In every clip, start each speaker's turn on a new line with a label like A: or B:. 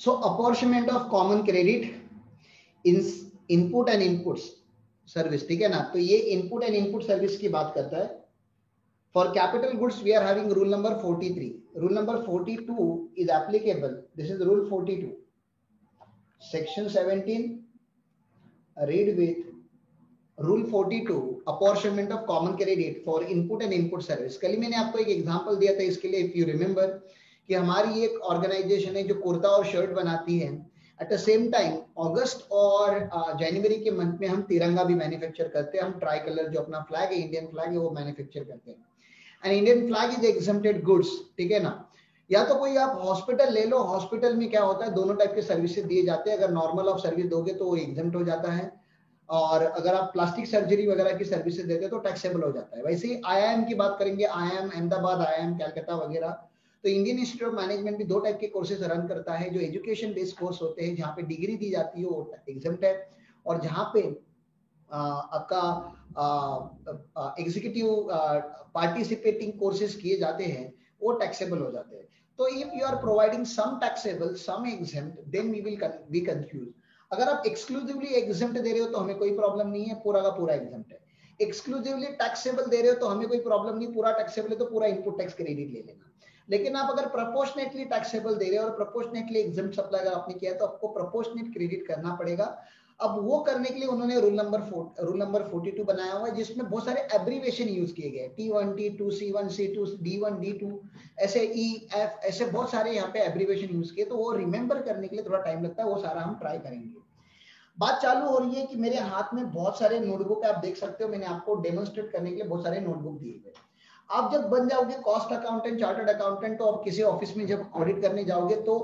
A: So apportionment of common credit in input and inputs service, ठीक है ना। तो ये इनपुट एंड इनपुट सर्विस की बात करता है। For capital goods we are having rule number 43. Rule number 42 is applicable. This is rule 42. Section 17 read with rule 42 apportionment of common credit for input and input service. कल मैंने आपको एक example दिया था इसके लिए, if you remember, कि हमारी एक ऑर्गेनाइजेशन है जो कुर्ता और शर्ट बनाती है। एट द सेम टाइम अगस्त और जनवरी के मंथ में हम तिरंगा भी मैन्युफैक्चर करते हैं। हम ट्राई कलर जो अपना फ्लैग है, इंडियन फ्लैग है, वो मैन्युफैक्चर करते हैं। And Indian flag is exempted goods, ठीक है ना। या तो कोई आप हॉस्पिटल ले लो, हॉस्पिटल में क्या होता है, दोनों टाइप के सर्विसेज दिए जाते हैं। अगर नॉर्मल आप सर्विस दोगे तो वो एग्जेम्प्ट हो जाता है, और अगर आप प्लास्टिक सर्जरी वगैरह की सर्विसेज देते हैं तो टैक्सेबल हो जाता है। वैसे ही IIM की बात करेंगे, IIM अहमदाबाद, IIM कलकत्ता वगैरह, तो इंडियन इंस्टीट्यूट ऑफ मैनेजमेंट भी दो टाइप के कोर्सेज रन करता है। जो एजुकेशन बेस्ड कोर्स होते हैं, जहाँ पे डिग्री दी जाती है, वो एग्जेम्प्ट है, और जहाँ पे आपका एग्जीक्यूटिव पार्टिसिपेटिंग कोर्सेज किए जाते हैं, वो टैक्सेबल हो जाते हैं। तो if you are providing some taxable some exempt, then we will be confuse. अगर आप एक्सक्लूसिवली एग्जेम्प्ट दे रहे हो तो हमें कोई प्रॉब्लम नहीं है, पूरा का पूरा एग्जेम्प्ट है। एक्सक्लूसिवली टैक्सेबल दे रहे हो तो हमें कोई प्रॉब्लम नहीं, पूरा टैक्सेबल है तो पूरा इनपुट टैक्स क्रेडिट ले लेना। लेकिन आप अगर प्रोपोर्शनेटली टैक्सेबल दे रहे हो और प्रोपोर्शनेटली एग्जेम्प्ट सप्लाई अगर आपने किया तो आपको प्रोपोर्शनेट क्रेडिट करना पड़ेगा। अब वो करने के लिए उन्होंने रूल नंबर 42 बनाया हुआ है, जिसमें बहुत सारे एब्रीविएशन यूज किए गए। T1, T2, C1, C2, D1, D2, ऐसे EF, ऐसे बहुत सारे यहाँ पे एब्रीविएशन यूज किए। तो वो रिमेंबर करने के लिए थोड़ा टाइम लगता है, वो सारा हम ट्राई करेंगे। बात चालू हो रही है कि मेरे हाथ में बहुत सारे नोटबुक आप देख सकते हो। मैंने आपको डेमोन्स्ट्रेट करने के लिए बहुत सारे नोटबुक दिए गए। आप जब बन जाओगे कॉस्ट अकाउंटेंट, चार्टर्ड अकाउंटेंट, तो आप किसी ऑफिस में जब ऑडिट करने जाओगे तो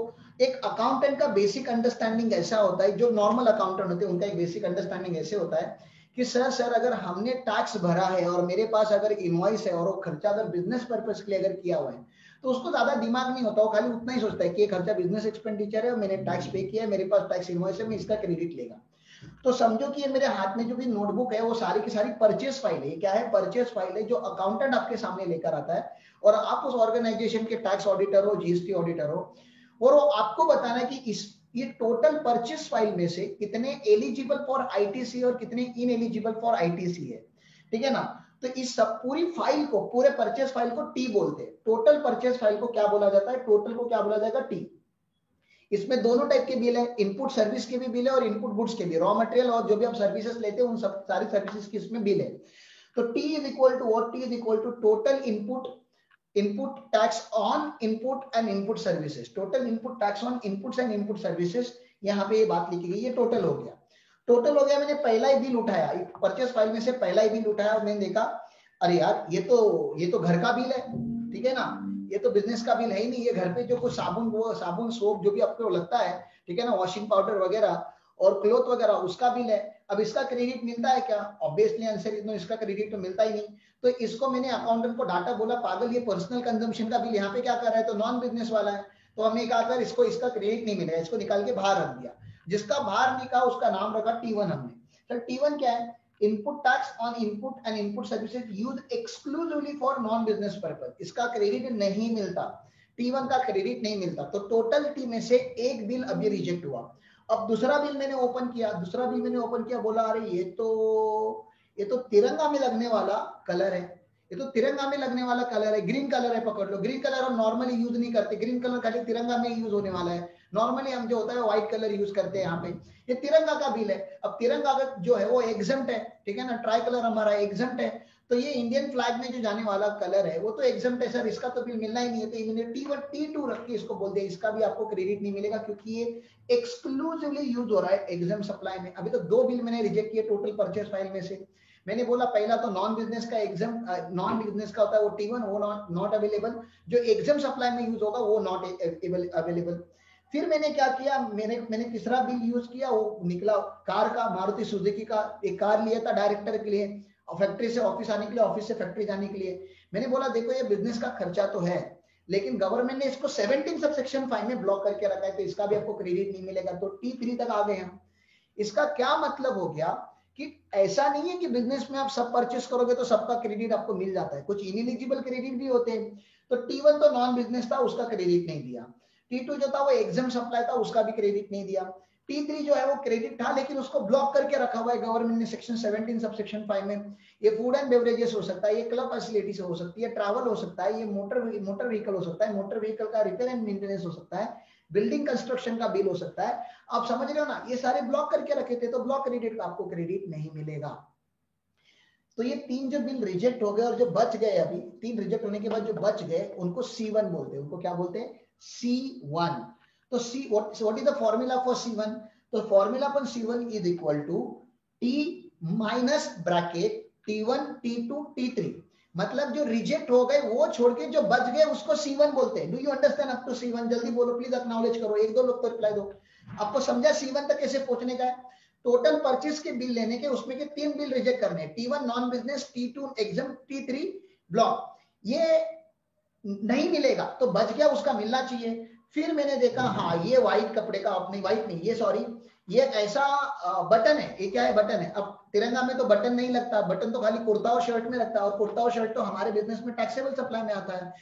A: एक अकाउंटेंट का बेसिक अंडरस्टैंडिंग ऐसा होता है, जो नॉर्मल अकाउंटेंट होते हैं उनका एक बेसिक अंडरस्टैंडिंग ऐसे होता है कि सर अगर हमने टैक्स भरा है और मेरे पास अगर इनवॉइस है और वो खर्चा अगर बिजनेस पर्पस के लिए अगर किया हुआ है तो उसको ज्यादा दिमाग नहीं होता, वो खाली उतना ही सोचता है कि ये खर्चा बिजनेस एक्सपेंडिचर है और मैंने टैक्स पे किया है, मेरे पास टैक्स इनवॉइस है, मैं इसका क्रेडिट लेगा। तो समझो कि ये मेरे हाथ में जो भी नोटबुक है वो सारी की सारी परचेस फाइल है। क्या है? परचेस फाइल है, जो अकाउंटेंट आपके सामने लेकर आता है और आप उस ऑर्गेनाइजेशन के टैक्स ऑडिटर हो, GST ऑडिटर हो, और वो आपको बताना है कि ये टोटल परचेस फाइल में से कितने एलिजिबल फॉर ITC और कितने इनएलिजिबल फॉर ITC है, ठीक है ना। तो इस सब पूरी फाइल को, पूरे परचेस फाइल को T बोलते हैं। टोटल परचेस फाइल को क्या बोला जाता है? टोटल को क्या बोला जाएगा? T। इसमें दोनों टाइप के बिल है, इनपुट सर्विस के भी बिल है और इनपुट गुड्स के भी, रॉ मटेरियल और जो भी आप सर्विसेज लेते हैं उन सब सारी सर्विसेज की इसमें बिल है। तो T is equal to what? T is equal to total input tax on input and input services. Total input tax on inputs and input services, यहाँ पे ये बात लिखी गई। ये टोटल हो गया, टोटल हो गया। मैंने पहला ही बिल उठाया, परचेस फाइल में से पहला ही बिल उठाया और मैंने देखा अरे यार ये तो घर का बिल है, ठीक है ना, ये तो बिजनेस का बिल है ही नहीं। ये घर पे जो कुछ साबुन सोप जो भी आपको लगता है, ठीक है ना, वॉशिंग पाउडर वगैरह और क्लोथ वगैरह, उसका बिल है। अब इसका क्रेडिट मिलता है क्या? ऑब्वियसली आंसर इज नो, इसका क्रेडिट तो मिलता ही नहीं। तो इसको मैंने अकाउंटेंट को डाटा, बोला पागल ये पर्सनल कंजम्पशन का बिल यहाँ पे क्या कर रहा है? तो नॉन बिजनेस वाला है। तो हमने कहा कर इसको इसका क्रेडिट नहीं मिलेगा, इसको निकाल के बाहर रख दिया। जिसका बाहर निकाला उसका नाम रखा T1 हमने। सर T1 क्या है? Input tax on input and input services use exclusively for non business purpose. इसका क्रेडिट नहीं मिलता, T1 का क्रेडिट नहीं मिलता। तो टोटल T में से एक बिल अभी रिजेक्ट हुआ। अब दूसरा बिल मैंने ओपन किया, बोला अरे ये तो तिरंगा में लगने वाला कलर है, ये तो तिरंगा में लगने वाला कलर है, ग्रीन कलर है, पकड़ लो। ग्रीन कलर हम नॉर्मली यूज नहीं करते, ग्रीन कलर खाली तिरंगा में यूज होने वाला है। नॉर्मली हम जो होता है व्हाइट कलर यूज करते हैं यहाँ पे। ये तिरंगा का बिल है। अब तिरंगा जो है वो एग्जेम्प्ट है, ठीक है ना, ट्राई कलर हमारा एग्जेम्प्ट है। तो ये इंडियन फ्लैग में जो जाने वाला कलर है वो तो एग्जेम्प्ट है सर, इसका तो बिल मिलना ही नहीं है। तो इन्होंने T1 T2 रख के इसको बोल दिया इसका भी आपको क्रेडिट नहीं मिलेगा, क्योंकि ये एक्सक्लूसिवली यूज हो रहा है एग्जाम सप्लाई में। अभी तो दो बिल मैंने रिजेक्ट किए टोटल परचेस फाइल में से। मैंने बोला पहला तो नॉन बिजनेस का एग्जाम, नॉन बिजनेस का होता है वो T1, वो नॉट अवेलेबल। जो एग्जाम सप्लाई में यूज होगा वो नॉट अवेलेबल। फिर मैंने क्या किया, मैंने तीसरा बिल यूज किया, वो निकला कार का, मारुति सुजुकी का एक कार लिया था डायरेक्टर के लिए, फैक्ट्री से ऑफिस आने के लिए, ऑफिस से फैक्ट्री जाने के लिए। मैंने बोला देखो ये बिजनेस का खर्चा तो है, लेकिन गवर्नमेंट ने इसको 17 सबसेक्शन 5 में ब्लॉक करके रखा है, तो इसका भी आपको क्रेडिट नहीं मिलेगा। तो T3 तक आ गए हम। इसका क्या मतलब हो गया कि ऐसा नहीं है कि बिजनेस में आप सब परचेस करोगे तो सबका क्रेडिट आपको मिल जाता है, कुछ इनएलिजिबल क्रेडिट भी होते हैं। तो T1 तो नॉन बिजनेस था, उसका क्रेडिट नहीं दिया। T2 जो था वो एग्जाम सप्लाई था, उसका भी क्रेडिट नहीं दिया। T3 जो है वो क्रेडिट था लेकिन उसको ब्लॉक करके रखा हुआ है गवर्नमेंट ने सेक्शन 17 सब सेक्शन 5 में। ये फूड एंड बेवरेजेस हो सकता है, ये क्लब फैसिलिटीज हो सकती है, ट्रैवल हो सकता है, ये मोटर व्हीकल हो सकता है, मोटर व्हीकल का रिपेयर एंड मेंटेनेंस हो सकता है, बिल्डिंग कंस्ट्रक्शन का बिल हो सकता है। आप समझ रहे हो ना, ये सारे ब्लॉक करके रखे थे, तो ब्लॉक क्रेडिट का आपको क्रेडिट नहीं मिलेगा। तो ये 3 जो बिल रिजेक्ट हो गए और जो बच गए, अभी 3 रिजेक्ट होने के बाद जो बच गए उनको C1 बोलते हैं। उनको क्या बोलते हैं? C1। तो what is the formula for C1? तो फॉर्मूला पर C1 is equal to T minus bracket T1 T2 T3। मतलब जो रिजेक्ट हो गए वो छोड़ के जो बच गए उसको C1 बोलते हैं। Do you understand up to C1? जल्दी बोलो प्लीज, एक्नॉलेज करो, 1-2 लोग तो रिप्लाई दो। आपको समझा C1 तक कैसे पहुंचने का है? टोटल परचेस के बिल लेने के, उसमें के 3 बिल रिजेक्ट करने हैं, T1 non business, T2 exam, T3 block. ये नहीं मिलेगा तो बच गया, उसका मिलना चाहिए। फिर मैंने देखा हाँ ये व्हाइट कपड़े का, अपनी व्हाइट नहीं, ये सॉरी, ये ऐसा बटन है। ये क्या है? बटन है। अब तिरंगा में तो बटन नहीं लगता, बटन तो खाली कुर्ता और शर्ट में लगता है, और कुर्ता और शर्ट तो हमारे बिजनेस में टैक्सेबल सप्लाई में आता है।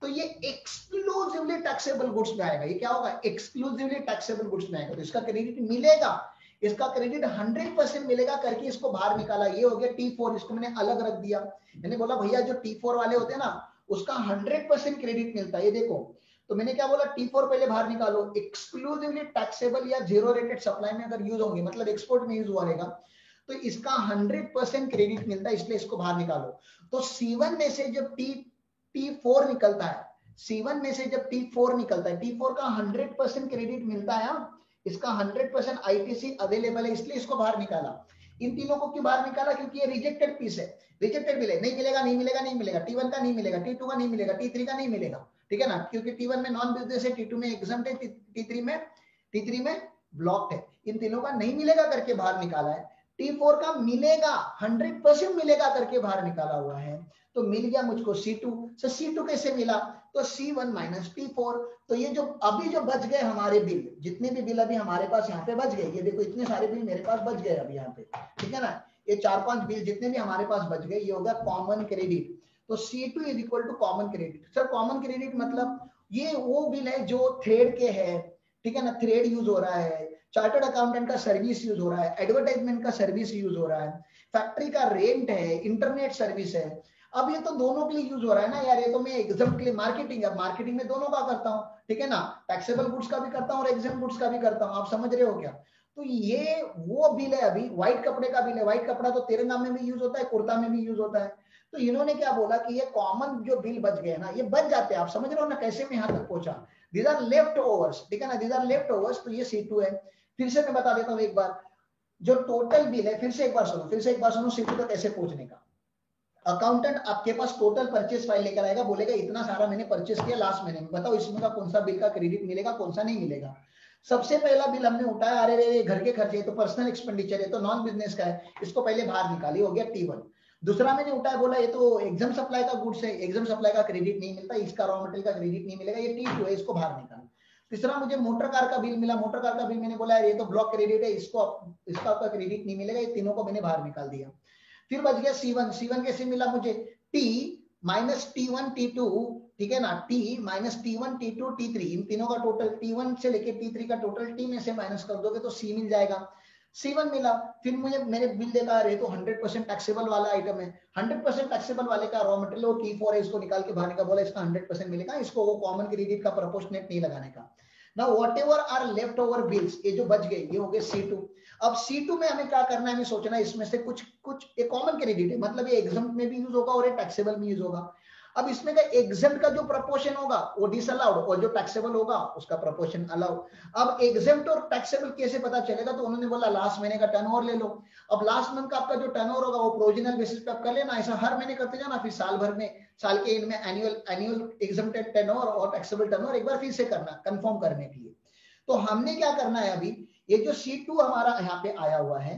A: तो ये एक्सक्लूसिवली टैक्सेबल गुड्स में आएगा। ये क्या होगा? एक्सक्लूसिवली टैक्सेबल गुड्स में आएगा, तो इसका क्रेडिट मिलेगा। इसका क्रेडिट 100% मिलेगा करके इसको बाहर निकाला। ये हो गया T4, इसको मैंने अलग रख दिया। मैंने बोला भैया जो T4 वाले होते हैं ना उसका 100% क्रेडिट मिलता है। ये देखो, तो मैंने क्या बोला, T4 पहले बाहर निकालो। एक्सक्लूसिवली टैक्सेबल या जीरो रेटेड सप्लाई में अगर यूज होंगे, मतलब एक्सपोर्ट में यूज हुआ रहेगा, तो इसका 100% क्रेडिट मिलता है, इसलिए इसको बाहर निकालो। तो C1 में से जब T4 निकलता है, C1 में से जब T4 निकलता है, T4 का 100% क्रेडिट मिलता है। इसका 100% ITC अवेलेबल है, इसलिए इसको बाहर निकाला। इन तीनों को क्यों बाहर निकाला? क्योंकि ये रिजेक्टेड पीस है, रिजेक्टेड बिल है, नहीं मिलेगा, नहीं मिलेगा, नहीं मिलेगा। T1 का नहीं मिलेगा, T2 का नहीं मिलेगा, T3 का नहीं मिलेगा, ठीक है ना, क्योंकि T1 में नॉन बिजनेस है, T2 में एग्जम्प्ट है, T3 में ब्लॉक्ड है। इन तीनों का नहीं मिलेगा करके बाहर निकाला है। T4 का मिलेगा, 100% मिलेगा करके बाहर निकाला हुआ है। तो मिल गया मुझको C2। तो C2 कैसे मिला? तो C1 माइनस T4। तो ये जो अभी जो बच गए हमारे बिल, जितने भी बिल अभी हमारे पास यहाँ पे बच गए, ये देखो इतने सारे बिल मेरे पास बच गए अभी यहाँ पे, ठीक है ना, ये 4-5 बिल जितने भी हमारे पास बच गए, ये होगा कॉमन क्रेडिट। तो C2 is equal to common credit. Sir common credit मतलब ये वो बिल है जो थ्रेड के है, ठीक है ना, थ्रेड यूज हो रहा है, चार्टर्ड अकाउंटेंट का सर्विस यूज हो रहा है, एडवर्टाइजमेंट का सर्विस यूज हो रहा है, फैक्ट्री का रेंट है, इंटरनेट सर्विस है। अब ये तो दोनों के लिए यूज हो रहा है ना यार, ये तो मैं एग्जाम के लिए मार्केटिंग है, मार्केटिंग में दोनों का करता हूँ, ठीक है ना, टैक्सेबल गुड्स का भी करता हूँ और एग्जाम गुड्स का भी करता हूँ। आप समझ रहे हो क्या? तो ये वो बिल है, अभी व्हाइट कपड़े का बिल है। व्हाइट कपड़ा तो तेरे नाम में भी यूज होता है, कुर्ता में भी यूज होता है। तो इन्होंने क्या बोला कि ये कॉमन जो बिल बच गए ना, ये बच जाते हैं। आप समझ रहे हो ना कैसे मैं यहाँ तक पहुंचा? दीज आर लेफ्ट ओवर्स, ठीक है ना, दीज आर लेफ्ट ओवर्स। तो ये C2 है। फिर से मैं बता देता हूँ एक बार, जो टोटल बिल है, फिर से एक बार सुनो C2 तक कैसे पहुंचने का। अकाउंटेंट आपके पास टोटल परचेस फाइल लेकर आएगा, बोलेगा इतना सारा मैंने परचेस किया लास्ट महीने में, बताओ इसमें का कौन सा बिल का क्रेडिट मिलेगा, कौन सा नहीं मिलेगा। सबसे पहला बिल हमने उठाया, अरे रे घर के खर्चे, तो पर्सनल एक्सपेंडिचर है, तो नॉन बिजनेस का है, इसको पहले बाहर निकाली, हो गया T1। दूसरा मैंने उठाया, बोला ये तो एग्जाम सप्लाई का गुड्स है, एग्जाम सप्लाई का क्रेडिट नहीं मिलता, इसका रॉ मटेरियल का क्रेडिट नहीं मिलेगा, ये T2 है, इसको बाहर निकाला। तीसरा मुझे मोटर कार का बिल मिला, मोटर कार का बिल मैंने बोला ये तो ब्लॉक क्रेडिट है, इसको इसका आपका क्रेडिट नहीं मिलेगा, ये तीनों को मैंने बाहर निकाल दिया। फिर बच गया C1 कैसे मिला मुझे? T माइनस T1 T2, ठीक है ना, T minus T1 T2 T3, इन तीनों का टोटल, T1 से लेके T3 का टोटल T में से माइनस कर दोगे तो C मिल जाएगा। C1 मिला। फिर मुझे मेरे बिल देखा, अरे तो 100% टैक्सेबल वाला आइटम है, 100% टैक्सेबल वाले का रॉ मटेरियल और T4 है, इसको निकाल के बाहर का बोला इसका 100% मिलेगा, इसको वो कॉमन क्रेडिट का प्रोपोर्शनेट नहीं लगाने का। Now whatever are left over bills, ये जो बच गए ये हो गए C2। अब C2 में हमें क्या करना है, हमें सोचना है इसमें से कुछ एक कॉमन क्रेडिट है, मतलब ये एग्जाम में भी यूज होगा और ये टैक्सेबल में यूज होगा। अब इसमें का एग्जाम का जो प्रपोर्शन होगा वो डिसअलाउड, और जो टैक्सेबल होगा उसका प्रपोर्शन अलाउड। अब एग्जाम और टैक्सेबल कैसे पता चलेगा? तो उन्होंने बोला लास्ट महीने का टर्नओवर ले लो। अब लास्ट मंथ का आपका जो टर्नओवर होगा वो प्रोविजनल बेसिस पे आप कर लेना, ऐसा हर महीने करते जाना, फिर साल भर में, साल के एंड में एनुअल एग्जाम्प्टेड टर्नओवर और टैक्सेबल टर्नओवर एक बार फिर से करना, कंफर्म करने के लिए। तो हमने क्या करना है, अभी ये जो C2 हमारा यहाँ पे आया हुआ है,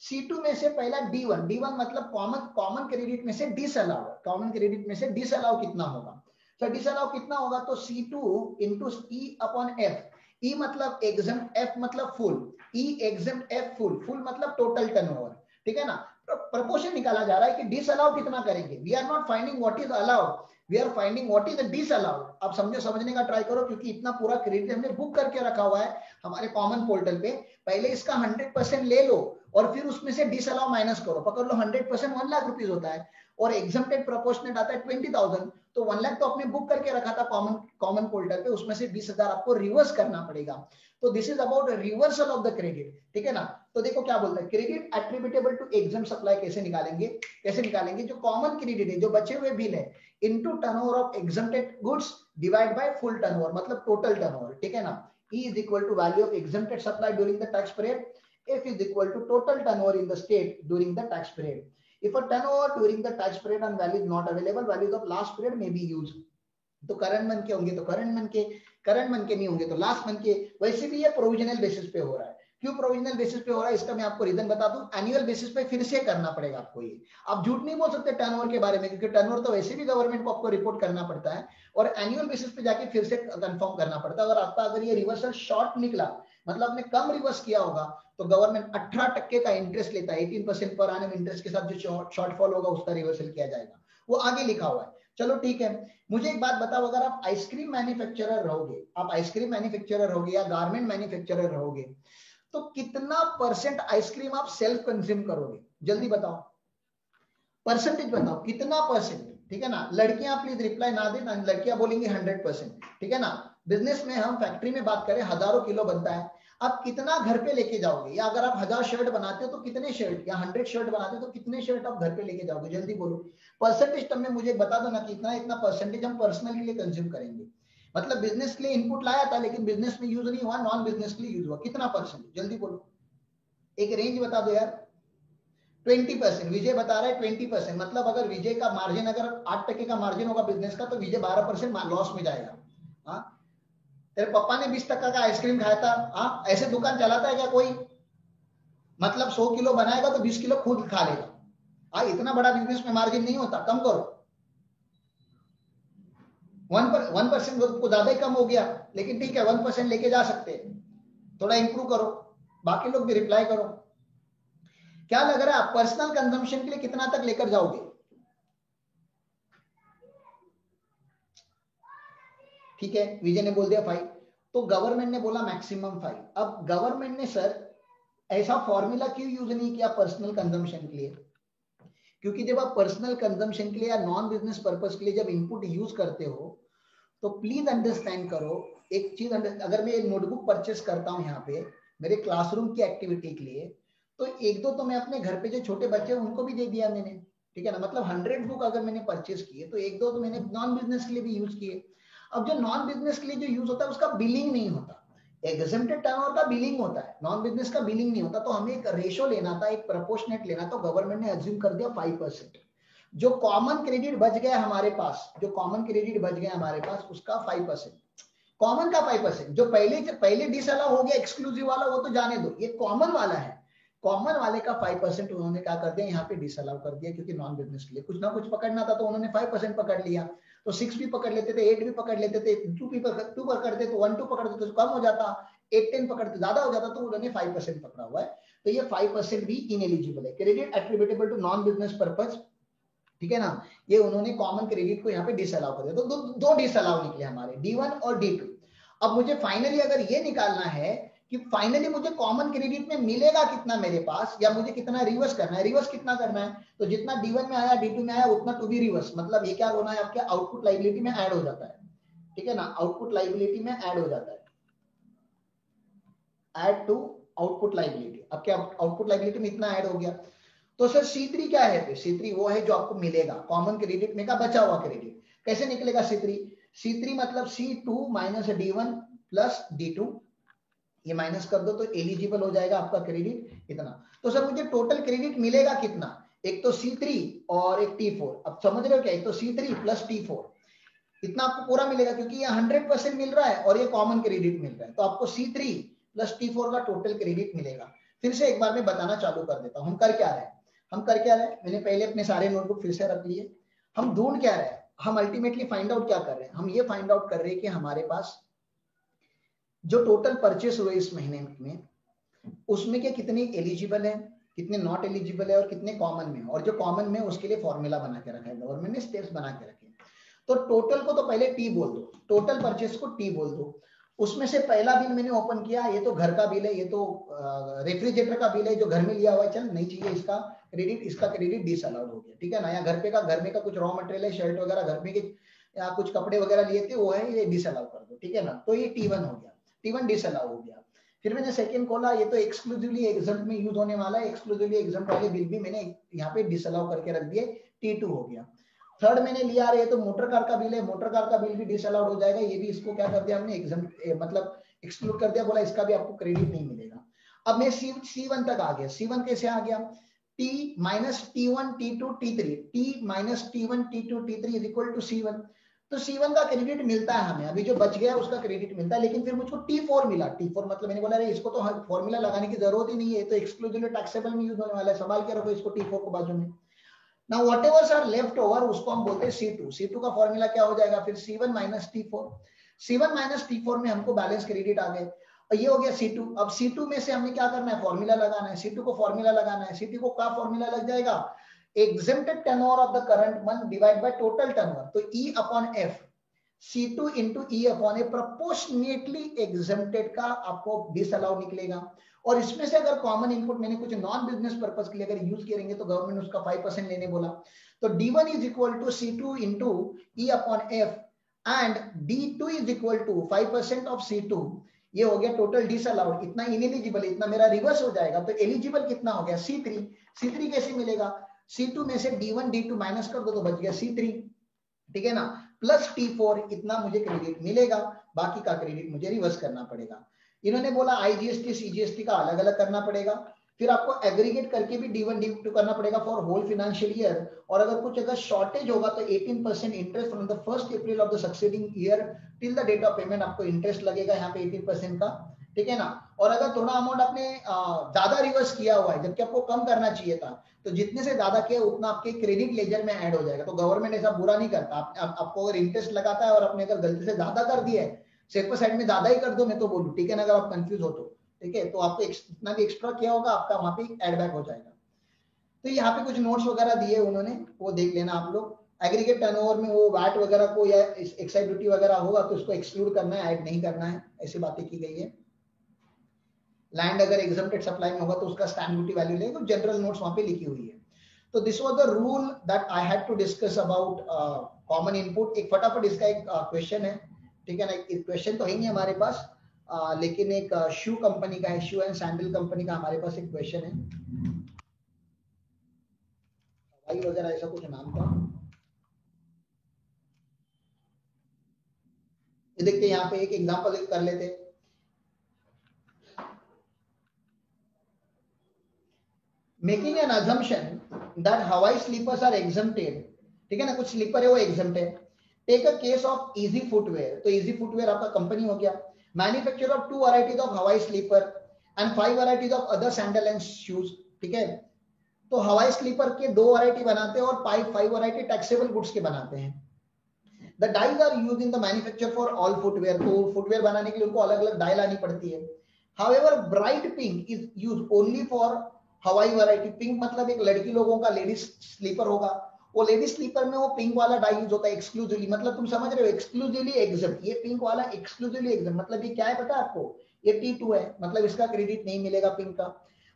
A: C2 में से पहला D1 मतलब कॉमन क्रेडिट में से डिसअलाउ, कॉमन क्रेडिट में से डिसअलाउ कितना होगा? तो डिसअलाउ कितना होगा? तो C2 इंटू E/F। E मतलब एग्जम्प्ट, F मतलब full, E exempt F full मतलब टोटल टर्नओवर, ठीक है ना। प्रपोर्शन निकाला जा रहा है कि डिसअलाउ कितना करेंगे। We are not finding what is allowed, we are finding what is the disallowed. आप समझने का ट्राई करो, क्योंकि इतना पूरा क्रेडिट हमने बुक करके रखा हुआ है हमारे कॉमन पोर्टल पे। पहले इसका 100% ले लो और फिर उसमें से डिसअलाउ माइनस करो। पकड़ लो 100% 1 लाख रुपीज होता है और एग्जम्प्टेड प्रोपोर्शनेट आता है 20,000, तो 1 लाख तो आपने बुक करके रखा था कॉमन पोर्टल पे, उसमें से 20,000 आपको रिवर्स करना पड़ेगा। तो this is about reversal of the credit, ठीक है ना। तो देखो क्या बोलता है, credit attributable to exam supply कैसे निकालेंगे, जो कॉमन क्रेडिट है, जो बचे हुए बिल है, into turnover of exempted goods divide by full turnover, मतलब टोटल टर्नओवर, ठीक है ना। E is equal to value of exempted supply during the tax period. F is equal to total turnover in the state during the tax period. If a turnover during the tax period and value is not available, values of last period may be used. तो current month के होंगे तो current month के नहीं होंगे तो last month के। वैसे भी ये प्रोविजनल बेसिस पे हो रहा है। क्यों प्रोविजनल बेसिस पे हो रहा है, इसका मैं आपको रीजन बता दूं। एनुअल बेसिस पे फिर से करना पड़ेगा आपको ये। आप झूठ नहीं बोल सकते टर्नओवर के बारे में, क्योंकि टर्नओवर तो वैसे भी गवर्नमेंट को आपको रिपोर्ट करना पड़ता है और एनुअल बेसिस पे जाके फिर से कंफर्म करना पड़ता है। अगर ये रिवर्सल शॉर्ट निकला, मतलब आपने कम रिवर्स किया होगा, तो गवर्नमेंट 18% का इंटरेस्ट लेता है। 18% पर एनम इंटरेस्ट के साथ जो शॉर्टफॉल होगा उसका रिवर्सल किया जाएगा, वो आगे लिखा हुआ है। चलो ठीक है, मुझे एक बात बताओ, अगर आप आइसक्रीम मैन्युफैक्चरर रहोगे या गारमेंट मैन्युफैक्चरर रहोगे, तो कितना परसेंट आइसक्रीम आप सेल्फ कंज्यूम करोगे? जल्दी बताओ, परसेंटेज बताओ कितना परसेंट, ठीक है ना। लड़कियां प्लीज रिप्लाई ना दे, लड़कियां बोलेंगे 100%, ठीक है ना। बिजनेस में हम फैक्ट्री में बात करें, हजारों किलो बनता है, आप कितना घर पे लेके जाओगे? या अगर आप 1000 शर्ट बनाते हो तो कितने शर्ट, या 100 शर्ट बनाते हो तो कितने शर्ट आप घर पे लेके जाओगे? जल्दी बोलो, परसेंटेज टर्म में मुझे बता दो ना कि इतना परसेंटेज हम पर्सनल के लिए कंज्यूम करेंगे। मतलब बिजनेस के लिए इनपुट लाया था लेकिन बिजनेस में यूज नहीं हुआ, नॉन बिजनेस के लिए यूज हुआ, कितना परसेंट? जल्दी बोलो, एक रेंज बता दो यार। 20%, विजय बता रहा है 20%। मतलब अगर विजय का मार्जिन अगर 8% का मार्जिन होगा बिजनेस का, तो विजय 12% लॉस में जाएगा। हाँ, तेरे पापा ने 20% का आइसक्रीम खाया था। हाँ, ऐसे दुकान चलाता है क्या कोई? मतलब 100 किलो बनाएगा तो 20 किलो खुद खा लेगा। हाँ, इतना बड़ा बिजनेस में मार्जिन नहीं होता, कम करो। 1% को ज्यादा ही कम हो गया, लेकिन ठीक है 1% लेके जा सकते हैं, थोड़ा इंप्रूव करो। बाकी लोग भी रिप्लाई करो, क्या लग रहा है पर्सनल कंजम्पशन के लिए कितना तक लेकर जाओगे? ठीक है, विजय ने बोल दिया 5, तो गवर्नमेंट ने बोला मैक्सिमम 5। अब गवर्नमेंट ने सर ऐसा फॉर्मूला क्यों यूज नहीं किया पर्सनल कंजम्पशन के लिए? क्योंकि जब आप पर्सनल कंजम्पशन के लिए या नॉन बिजनेस पर्पस के लिए जब इनपुट यूज करते हो, तो प्लीज अंडरस्टैंड करो एक चीज। अगर मैं एक नोटबुक परचेस करता हूं यहाँ पे मेरे क्लासरूम की एक्टिविटी के लिए, तो एक दो तो मैं अपने घर पे जो छोटे बच्चे हैं उनको भी दे दिया मैंने, ठीक है ना। मतलब 100 बुक अगर मैंने परचेस किए तो एक दो तो मैंने नॉन बिजनेस के लिए भी यूज किए। अब जो नॉन बिजनेस के लिए जो यूज होता है उसका बिलिंग नहीं होता, एग्जेम्प्टेड टर्नओवर का बिलिंग होता है, नॉन बिजनेस का बिलिंग नहीं होता। तो हमें एक रेशो लेना था, एक प्रोपोर्शनेट लेना, तो गवर्नमेंट ने अज्यूम कर दिया 5%। जो कॉमन क्रेडिट बच गया हमारे पास, उसका 5%, कॉमन का 5%। जो पहले डिसअलाउ हो गया एक्सक्लूसिव वाला, वो तो जाने दो, ये कॉमन वाला है। कॉमन वाले का 5% उन्होंने क्या कर दिया, यहाँ पे डिसअलाउ कर दिया, क्योंकि नॉन बिजनेस के लिए कुछ ना कुछ पकड़ना था, तो उन्होंने 5% पकड़ लिया। तो 6 भी पकड़ लेते थे, 8 भी पकड़ लेते थे, 2 पकड़ते तो 1 2 पकड़ते तो कम हो जाता, 8 10 पकड़ते ज्यादा हो जाता, तो उन्होंने 5% पकड़ा हुआ है। तो ये 5% भी इनएलिजिबल है, credit attributable to non business purpose, ठीक है ना। ये उन्होंने कॉमन क्रेडिट को यहाँ पे डिसअलाउ कर दिया। तो दो डिसअलाउ निकले हमारे, D1 और D2। अब मुझे फाइनली अगर ये निकालना है कि फाइनली मुझे कॉमन क्रेडिट में मिलेगा कितना मेरे पास, या मुझे कितना रिवर्स करना है। रिवर्स कितना करना है, तो जितना D1 में आया D2 में आया उतना टू बी रिवर्स। मतलब ये क्या होना है, आपके आउटपुट लायबिलिटी में ऐड हो जाता है, ठीक है ना। आउटपुट लायबिलिटी में ऐड हो जाता है, ऐड टू आउटपुट लायबिलिटी। आपके आउटपुट लायबिलिटी में इतना ऐड हो गया। तो सर C3 क्या है? C3 वो है जो आपको मिलेगा कॉमन क्रेडिट में का बचा हुआ क्रेडिट। कैसे निकलेगा C3 मतलब C2 minus D1 plus D2, ये माइनस कर दो तो एलिजिबल हो जाएगा आपका क्रेडिट इतना। तो सर मुझे टोटल क्रेडिट मिलेगा कितना? एक तो C3 और एक T4। अब समझ रहे हो क्या, एक तो C3 प्लस T4, इतना आपको पूरा मिलेगा, क्योंकि ये 100% मिल रहा है और ये कॉमन क्रेडिट मिल रहा है। तो आपको C3 प्लस T4 का टोटल क्रेडिट मिलेगा। फिर से एक बार मैं बताना चालू कर देता हूं, हम कर क्या रहे हैं। मैंने पहले अपने सारे नोटबुक फिर से रख लिए। हम ढूंढ क्या रहे हैं, हम अल्टीमेटली फाइंड आउट क्या कर रहे हैं, हम ये फाइंड आउट कर रहे हैं कि हमारे पास जो टोटल परचेस हुए इस महीने में, उसमें के कितने एलिजिबल है, कितने नॉट एलिजिबल है और कितने कॉमन में, और जो कॉमन में उसके लिए फॉर्मूला बना के रखा है गवर्नमेंट ने, स्टेप्स बना के रखे। तो टोटल को तो पहले टी बोल दो, टोटल परचेस को टी बोल दो। उसमें से पहला बिल मैंने ओपन किया, ये तो घर का बिल है, ये तो रेफ्रिजरेटर का बिल है जो घर में लिया हुआ है, चल नहीं चाहिए इसका क्रेडिट, इसका क्रेडिट डिसअलाउड हो गया, ठीक है ना। या घर में का कुछ रॉ मटेरियल है, शर्ट वगैरह घर में के या कुछ कपड़े वगैरह लिए थे वो है, ये डिसअलाउ कर दो, ठीक है ना। तो ये T1 हो गया, T1 डिसअलाउ हो गया। फिर मैंने सेकंड खोला, ये तो एक्सक्लूसिवली एग्जम्प्ट में यूज होने वाला है, एक्सक्लूसिवली एग्जम्प्ट वाले बिल भी मैंने यहाँ पे डिसअलाउ करके रख दिए, T2 हो गया। थर्ड मैंने लिया, ये तो मोटर कार का बिल है, मोटर कार का बिल भी डिसअलाउड हो जाएगा, ये भी इसको क्या कर दिया हमने एग्जम्प्ट मतलब एक्सक्लूड कर दिया, बोला इसका भी आपको क्रेडिट नहीं मिलेगा। अब मैं C1 तक आ गया। C1 कैसे आ गया, T minus T1 T2 T3, T minus T1 T2 T3 is equal to C1। तो C1 का क्रेडिट मिलता है हमें, अभी जो बच गया उसका क्रेडिट मिलता है, लेकिन फिर मुझको T4 मिला। T4 मतलब मैंने बोला इसको तो फॉर्मूला लगाने की जरूरत ही नहीं है, तो एक्सक्लूसिवली टैक्सेबल में यूज होने वाला है, संभाल के रखो इसको T4 को बाजू में। नाउ व्हाटएवर्स आर लेफ्ट ओवर उसको हम बोलते हैं C2। C2 का फॉर्मूला क्या हो जाएगा फिर C1 minus T4। C1 minus T4 में हमको बैलेंस क्रेडिट आ गए, और ये हो गया C2। अब C2 में से हमने क्या करना है, फॉर्मूला लगाना है, C2 को फॉर्मूला लगाना है। C2 को क्या फॉर्मूला लग जाएगा, exempted turnover of the current month divided by total turnover, तो E upon F, C2 into E upon A proportionately exempted का आपको डिसअलाउ निकलेगा। और इसमें से अगर कॉमन इनपुट मैंने कुछ नॉन बिजनेस पर्पस के लिए अगर यूज करेंगे तो गवर्नमेंट उसका 5% लेने बोला, तो D1 is equal to C2 into E upon F and D2 is equal to 5% of C2। ये हो गया टोटल डिसअलाउड, इतना इनएलिजिबल, इतना मेरा रिवर्स हो जाएगा, तो एलिजिबल कितना हो गया C3। C3 कैसे मिलेगा, C2 में से D1 D2 माइनस कर दो तो बच गया C3, ठीक है ना, प्लस T4, इतना मुझे क्रेडिट मिलेगा, बाकी का क्रेडिट मुझे रिवर्स करना पड़ेगा। इन्होंने बोला IGST CGST का अलग अलग करना पड़ेगा, फिर आपको एग्रीगेट करके भी D1 D2 करना पड़ेगा फॉर होल फाइनेंशियल ईयर, और अगर शॉर्टेज होगा तो 18% interest from the 1 April of the succeeding year till the date of payment आपको इंटरेस्ट लगेगा यहाँ पे 18% का, ठीक है ना। और अगर थोड़ा अमाउंट आपने ज्यादा रिवर्स किया हुआ है जबकि आपको कम करना चाहिए था, तो जितने से ज्यादा किया उतना आपके क्रेडिट लेजर में ऐड हो जाएगा। तो गवर्नमेंट ऐसा बुरा नहीं करता, आपको अगर इंटरेस्ट लगाता है और आपने अगर गलती से ज्यादा कर दिया है, सेपर साइड में ज्यादा ही कर दो मैं तो बोलूं, ठीक है ना, अगर आप कंफ्यूज हो तो, ठीक है, तो आपको इतना भी एक्स्ट्रा किया होगा आपका वहां पे एड बैक हो जाएगा। तो यहाँ पे कुछ नोट्स वगैरह दिए उन्होंने, वो देख लेना आप लोग। एग्रीगेट टर्नओवर में वो वैट वगैरह को या एक्साइज ड्यूटी वगैरह होगा तो उसको एक्सक्लूड करना है, ऐड नहीं करना है, ऐसी बातें की गई है। लैंड अगर एग्जम्प्टेड सप्लाई में होगा तो उसका स्टैंप ड्यूटी वैल्यू लेगा, जनरल नोट्स वहां पे लिखी हुई है। तो this was the rule that I had to discuss about common input. एक फटाफट इसका एक क्वेश्चन है, ठीक है ना, एक क्वेश्चन तो है नहीं हमारे पास, लेकिन एक शू कंपनी का है, शू एंड सैंडल कंपनी का हमारे पास एक क्वेश्चन है, भाई वगैरह ऐसा कुछ नाम था। ये देखते यहाँ पे एक एग्जांपल कर लेते। Making an assumption that Hawaii slippers are exempted, ठीक है ना, कुछ स्लीपर है वो एग्जम्प्ट है। Take a case of easy footwear, तो इजी फुटवेयर आपका कंपनी हो गया, मैन्युफैक्चर ऑफ 2 वैरायटीज ऑफ हवाई slipper and 5 varieties of other sandal and shoes, ठीक है। तो हवाई स्लीपर के 2 वैरायटी बनाते हैं और 5 वैरायटी टैक्सेबल गुड्स के बनाते हैं। The dies are used in the manufacture for all footwear, तो फुटवेयर बनाने के लिए उनको अलग अलग डाई लानी पड़ती है। However bright pink is used only for हवाई वैरायटी। पिंक मतलब एक लड़की लोगों का लेडीज स्लीपर होगा, वो लेडीज स्लीपर में वो पिंक वाला डाई यूज होता है एक्सक्लूसिवली, मतलब तुम समझ रहे हो, एक्सक्लूसिवली एग्जम्प्ट, ये पिंक वाला एक्सक्लूसिवली एग्जम्प्ट, मतलब ये क्या है पता है आपको, ये T2 है, मतलब इसका क्रेडिट नहीं मिलेगा पिंक का।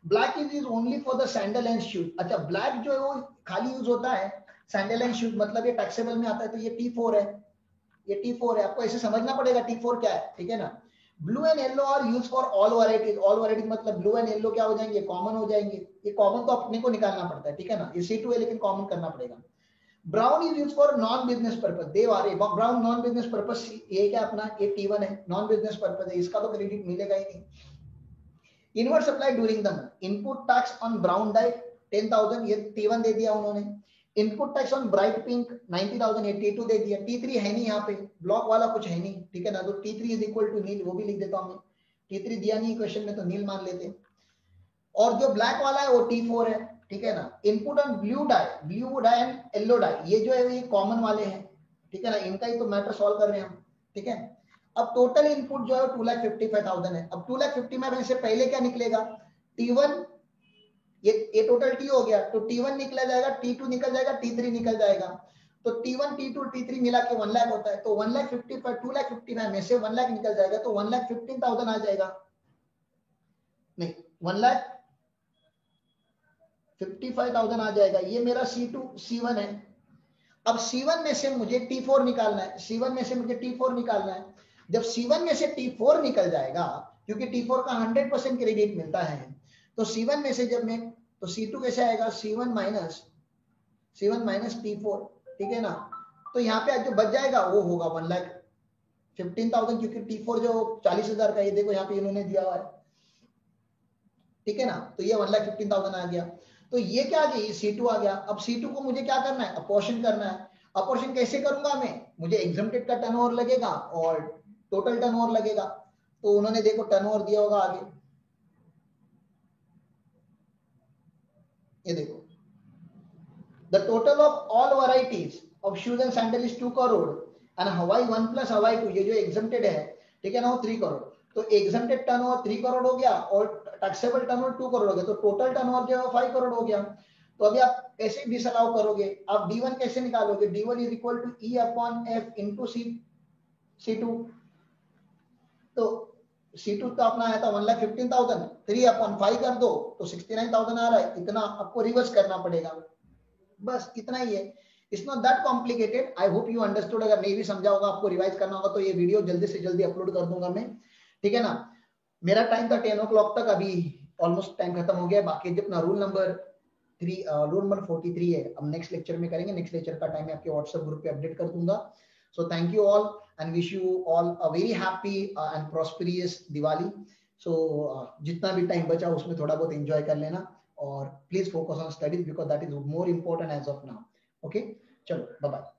A: Black is only for the sandal and shoes, अच्छा ब्लैक जो है वो खाली यूज होता है सैंडल एंड शूज, मतलब ये टैक्सेबल में आता है, तो ये T4 है, ये T4 है, आपको ऐसे समझना पड़ेगा T4 क्या है, ठीक है ना। Blue and yellow are use for all varieties, all varieties मतलब ब्लू एंड येलो क्या हो जाएंगे, कॉमन हो जाएंगे, ये कॉमन तो अपने को निकालना पड़ता है, ठीक है ना, ये C2 है लेकिन कॉमन करना पड़ेगा। Brown is use for non business purpose, देव आ रहे ब्राउन नॉन बिजनेस पर्पस, ये क्या अपना ये T1 है, नॉन बिजनेस पर्पस है, इसका तो क्रेडिट मिलेगा ही नहीं। Invert supply during the month, input tax on brown die 10,000, ये T1 दे दिया उन्होंने। Input tax on bright pink 90,000, ये T2 दे दिया। T3 है नहीं यहाँ पे, ब्लॉक वाला कुछ है नहीं, ठीक है ना, तो T3 इज इक्वल टू नील, वो भी लिख देता हूँ मैं, T3 दिया नहीं क्वेश्चन में तो नील मान लेते। और जो ब्लैक वाला है वो T4 है, ठीक है ना। Input on blue die and yellow die, ये जो है ये कॉमन वाले हैं, ठीक है ना, इनका ही तो मैटर सॉल्व कर रहे हैं हम, ठीक है। अब टोटल इनपुट जो है 2,55,000 है। अब 2,50,000 में से पहले क्या निकलेगा, T1, ये टोटल T हो गया, तो T1 निकला जाएगा, T2 निकल जाएगा, T3 निकल जाएगा। तो T1 T2 T3 मिला के 1 लाख होता है, तो 1,55,000 2,59,000 में से 1 लाख निकल जाएगा, तो 1,15,000 आ जाएगा, नहीं 1,55,000 आ जाएगा। ये मेरा C2 C1 है। अब C1 में से मुझे T4 निकालना है, C1 में से मुझे T4 निकालना है। जब C1 में से T4 निकल जाएगा, क्योंकि T4 का 100% क्रेडिट मिलता है, तो C1 में से जब मैं, तो C2 कैसे आएगा, C1 माइनस T4, ठीक है ना। तो यहाँ पे जो बच जाएगा वो होगा 1,15,000, क्योंकि T4 जो 40,000 का, ये देखो यहाँ पे इन्होंने दिया हुआ है, ठीक है ना। तो ये 1,15,000 आ गया। तो ये क्या आ गई, C2 आ गया। अब C2 को मुझे क्या करना है, अपोर्शन करना है। अपोर्शन कैसे करूंगा मैं, मुझे एग्जम्प्टेड का टर्नओवर लगेगा और टोटल टर्नओवर लगेगा। तो उन्होंने देखो टर्नओवर दिया होगा आगे, ये देखो, the total of all varieties of shoes and sandal is 2 crore and हवाई 1 प्लस हवाई 2, ये जो एग्जम्प्टेड है, ठीक है ना, वो 3 करोड़। तो एग्जम्प्टेड टर्नओवर 3 करोड़ हो गया और टैक्सेबल टर्नओवर 2 करोड़ हो गया, तो टोटल टर्नओवर जो है 5 करोड़ हो गया। तो अभी आप कैसे डिसअलाउ करोगे, आप D1 कैसे निकालोगे, D1 is equal to E upon F into C2। तो C2 तो अपना आया था 1,15,000, 3 अपॉन 5 कर दो तो 69,000 आ रहा है। इतना आपको रिवर्स करना पड़ेगा, बस इतना ही है। It's not that complicated. I hope you understood. अगर नहीं भी समझा होगा, आपको रिवाइज करना होगा, तो ये वीडियो जल्दी से जल्दी अपलोड कर दूंगा मैं, ठीक है ना। मेरा टाइम था 10 o'clock तक, अभी ऑलमोस्ट टाइम खत्म हो गया। बाकी जितना रूल नंबर 43 है, अब नेक्स्ट लेक्चर में करेंगे। नेक्स्ट लेक्चर का टाइम मैं आपके व्हाट्सएप ग्रुप पे अपडेट कर दूंगा। So thank you all and wish you all a very happy and prosperous Diwali. So जितना भी टाइम बचा उसमें थोड़ा बहुत एंजॉय कर लेना, और please focus on studies because that is more important as of now. Okay, चलो बाय बाय।